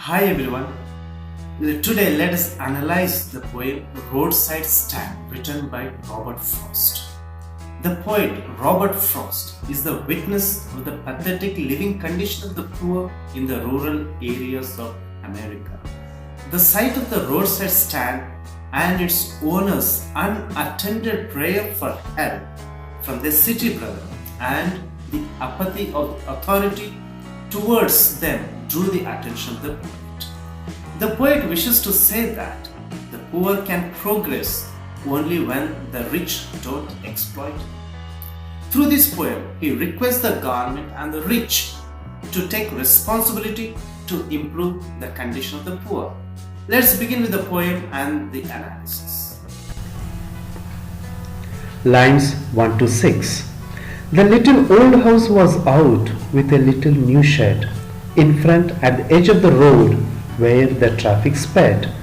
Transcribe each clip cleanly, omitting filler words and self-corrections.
Hi everyone. Today let us analyze the poem Roadside Stand written by Robert Frost. The poet Robert Frost is the witness of the pathetic living condition of the poor in the rural areas of America. The sight of the roadside stand and its owner's unattended prayer for help from the city brother and the apathy of authority towards them drew the attention of the poet. The poet wishes to say that the poor can progress only when the rich don't exploit it. Through this poem, he requests the government and the rich to take responsibility to improve the condition of the poor. Let's begin with the poem and the analysis. Lines 1 to 6. The little old house was out with a little new shed in front at the edge of the road where the traffic sped.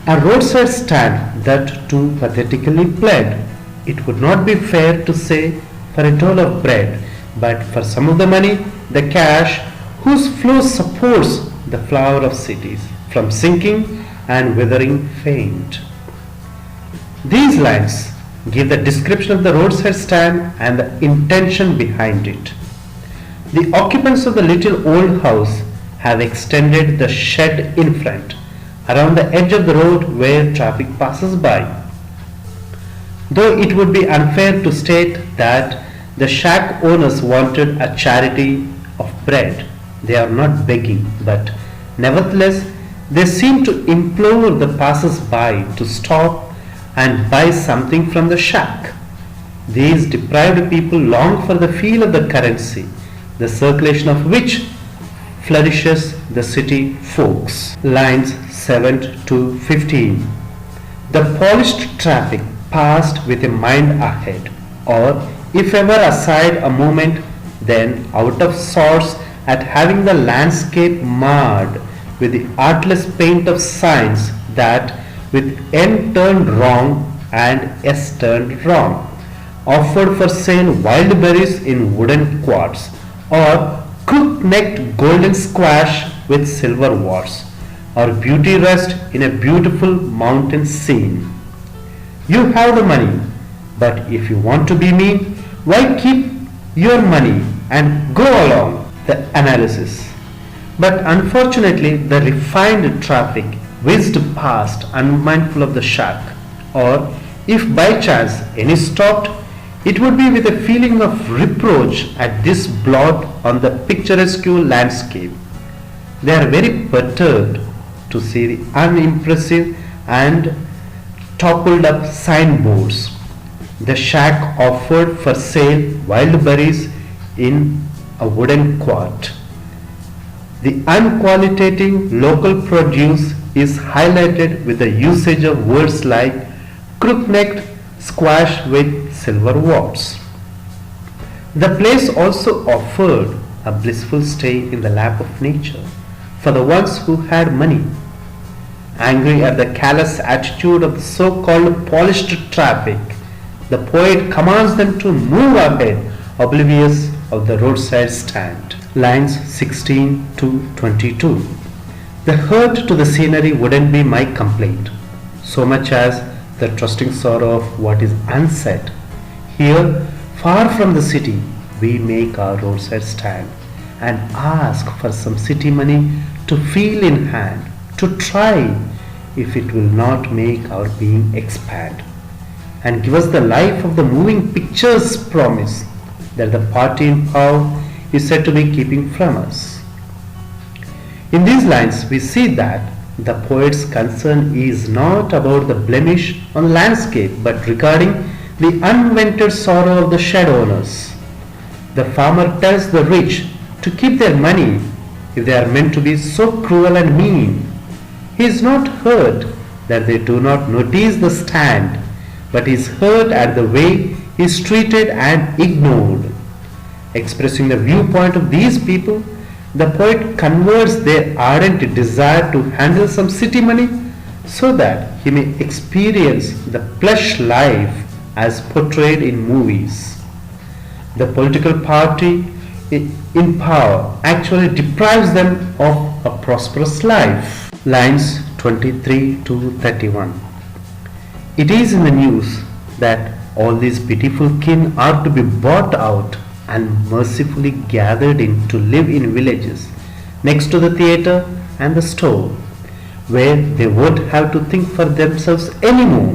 A roadside stand that too pathetically pled. It would not be fair to say for a dole of bread, but for some of the money, the cash, whose flow supports the flower of cities from sinking and withering faint. These lines give the description of the roadside stand and the intention behind it. The occupants of the little old house have extended the shed in front, around the edge of the road where traffic passes by. Though it would be unfair to state that the shack owners wanted a charity of bread, they are not begging, but nevertheless they seem to implore the passers-by to stop and buy something from the shack. These deprived people long for the feel of the currency, the circulation of which flourishes the city folks. Lines 7 to 15. The polished traffic passed with a mind ahead, or if ever aside a moment, then out of sorts at having the landscape marred with the artless paint of signs that with N turned wrong and S turned wrong, offered for sale wild berries in wooden quads, or crook-necked golden squash with silver warts, or beauty rest in a beautiful mountain scene. You have the money, but if you want to be mean, why keep your money and go along? The analysis. But unfortunately, the refined traffic whizzed past unmindful of the shack, or if by chance any stopped, it would be with a feeling of reproach at this blot on the picturesque landscape. They are very perturbed to see the unimpressive and toppled up signboards. The shack offered for sale wild berries in a wooden quart. The unqualitative local produce is highlighted with the usage of words like crook-necked squash with silver warts. The place also offered a blissful stay in the lap of nature for the ones who had money. Angry at the callous attitude of the so-called polished traffic, the poet commands them to move ahead, oblivious of the roadside stand. Lines 16 to 22. The hurt to the scenery wouldn't be my complaint, so much as the trusting sorrow of what is unsaid. Here, far from the city, we make our roadside stand and ask for some city money to feel in hand, to try if it will not make our being expand, and give us the life of the moving picture's promise that the party in power is said to be keeping from us. In these lines, we see that the poet's concern is not about the blemish on landscape, but regarding the unvented sorrow of the shed owners. The farmer tells the rich to keep their money if they are meant to be so cruel and mean. He is not hurt that they do not notice the stand, but is hurt at the way he is treated and ignored. Expressing the viewpoint of these people, the poet converts their ardent desire to handle some city money so that he may experience the plush life as portrayed in movies. The political party in power actually deprives them of a prosperous life. Lines 23 to 31. It is in the news that all these pitiful kin are to be bought out and mercifully gathered in to live in villages next to the theatre and the store, where they won't have to think for themselves anymore,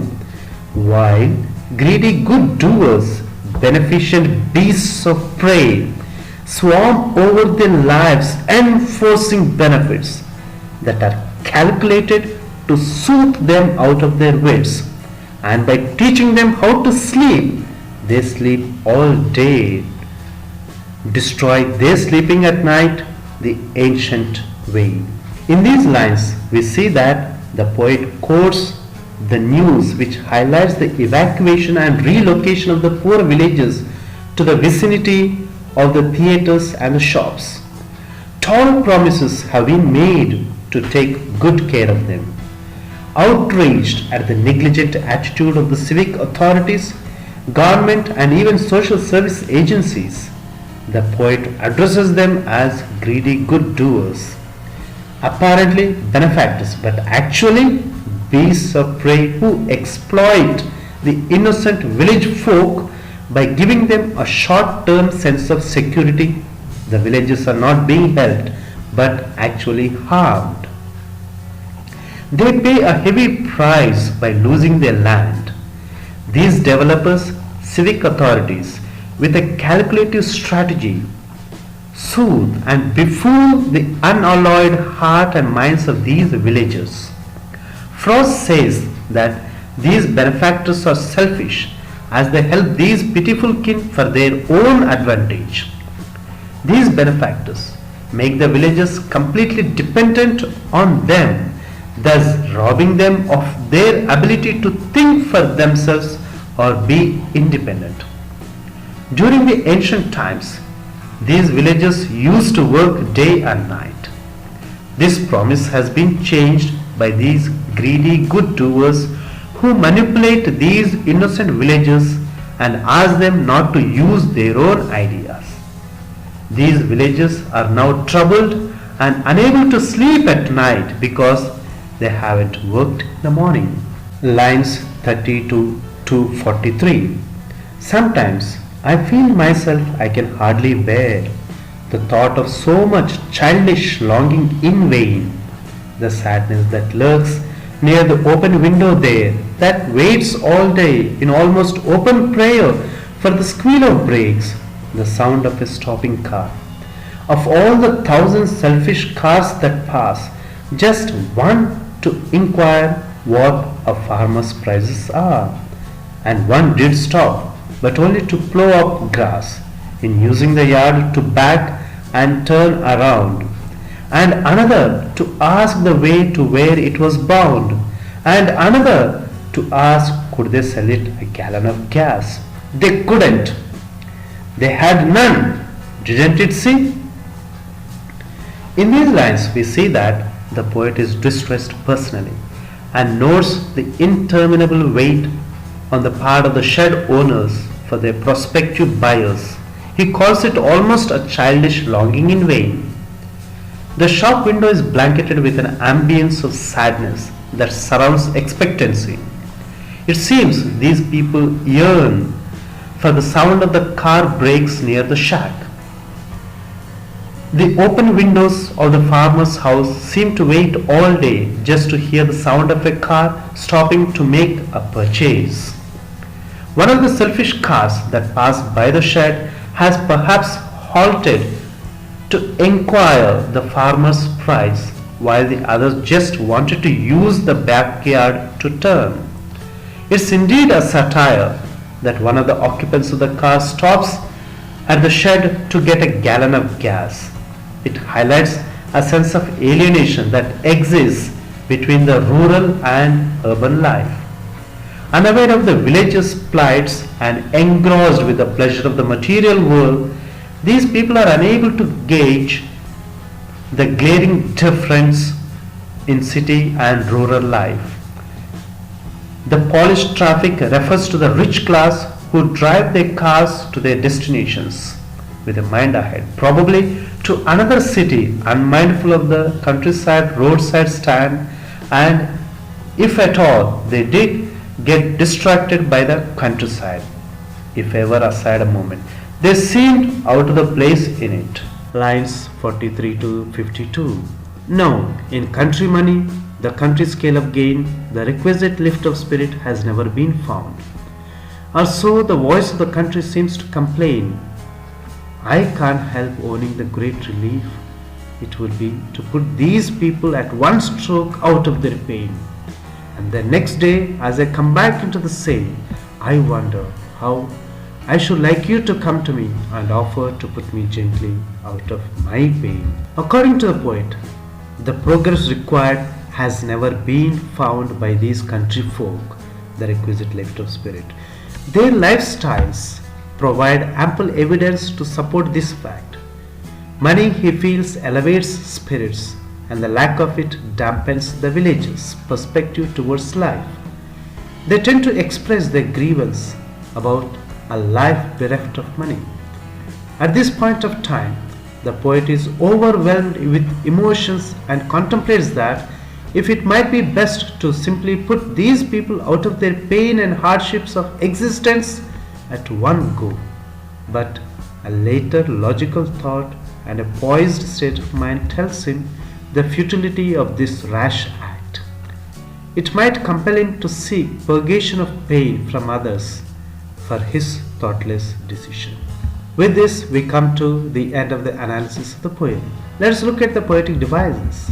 while greedy good doers, beneficent beasts of prey, swarm over their lives enforcing benefits that are calculated to soothe them out of their wits, and by teaching them how to sleep, they sleep all day, destroy their sleeping at night the ancient way. In these lines, we see that the poet quotes the news which highlights the evacuation and relocation of the poor villagers to the vicinity of the theatres and the shops. Tall promises have been made to take good care of them. Outraged at the negligent attitude of the civic authorities, government and even social service agencies, the poet addresses them as greedy good doers, apparently benefactors, but actually beasts of prey who exploit the innocent village folk by giving them a short-term sense of security. The villages are not being helped but actually harmed. They pay a heavy price by losing their land. These developers, civic authorities, with a calculative strategy, soothe and befool the unalloyed heart and minds of these villagers. Frost says that these benefactors are selfish as they help these pitiful kin for their own advantage. These benefactors make the villagers completely dependent on them, thus robbing them of their ability to think for themselves or be independent. During the ancient times, these villagers used to work day and night. This promise has been changed by these greedy good doers who manipulate these innocent villagers and ask them not to use their own ideas. These villagers are now troubled and unable to sleep at night because they haven't worked in the morning. Lines 32 to 43. Sometimes I feel myself I can hardly bear the thought of so much childish longing in vain, the sadness that lurks near the open window there, that waits all day in almost open prayer for the squeal of brakes, the sound of a stopping car. Of all the thousand selfish cars that pass, just one to inquire what a farmer's prices are, and one did stop, but only to plough up grass, in using the yard to back and turn around, and another to ask the way to where it was bound, and another to ask could they sell it a gallon of gas. They couldn't. They had none. Didn't it see? In these lines we see that the poet is distressed personally and notes the interminable wait on the part of the shed owners for their prospective buyers. He calls it almost a childish longing in vain. The shop window is blanketed with an ambience of sadness that surrounds expectancy. It seems these people yearn for the sound of the car brakes near the shack. The open windows of the farmer's house seem to wait all day just to hear the sound of a car stopping to make a purchase. One of the selfish cars that passed by the shed has perhaps halted to inquire the farmer's price, while the others just wanted to use the backyard to turn. It's indeed a satire that one of the occupants of the car stops at the shed to get a gallon of gas. It highlights a sense of alienation that exists between the rural and urban life. Unaware of the village's plights and engrossed with the pleasure of the material world, these people are unable to gauge the glaring difference in city and rural life. The polished traffic refers to the rich class who drive their cars to their destinations with a mind ahead, probably to another city, unmindful of the countryside roadside stand, and if at all they did get distracted by the countryside, if ever aside a moment, they seemed out of the place in it. Lines 43 to 52. No, in country money, the country scale of gain, the requisite lift of spirit has never been found. Or so the voice of the country seems to complain. I can't help owning the great relief it will be to put these people at one stroke out of their pain. And the next day, as I come back into the same, I wonder how I should like you to come to me and offer to put me gently out of my pain. According to the poet, the progress required has never been found by these country folk, the requisite lift of spirit. Their lifestyles provide ample evidence to support this fact. Money, he feels, elevates spirits, and the lack of it dampens the villagers' perspective towards life. They tend to express their grievance about a life bereft of money. At this point of time, the poet is overwhelmed with emotions and contemplates that if it might be best to simply put these people out of their pain and hardships of existence at one go. But a later logical thought and a poised state of mind tells him the futility of this rash act. It might compel him to seek purgation of pain from others for his thoughtless decision. With this, we come to the end of the analysis of the poem. Let us look at the poetic devices.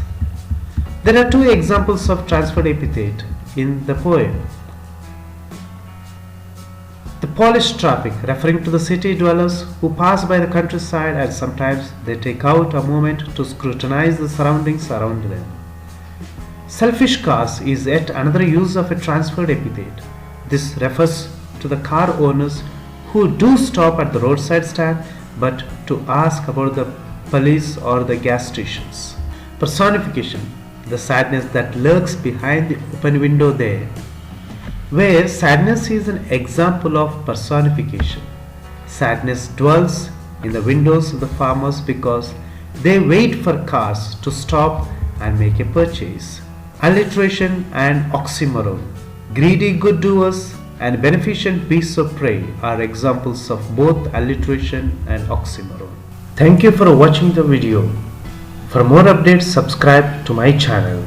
There are two examples of transferred epithet in the poem. The polished traffic, referring to the city dwellers who pass by the countryside and sometimes they take out a moment to scrutinize the surroundings around them. Selfish cars is yet another use of a transferred epithet. This refers to the car owners who do stop at the roadside stand but to ask about the police or the gas stations. Personification, the sadness that lurks behind the open window there, where sadness is an example of personification. Sadness dwells in the windows of the farmers because they wait for cars to stop and make a purchase. Alliteration and oxymoron. Greedy good doers and beneficent beasts of prey are examples of both alliteration and oxymoron. Thank you for watching the video. For more updates, subscribe to my channel.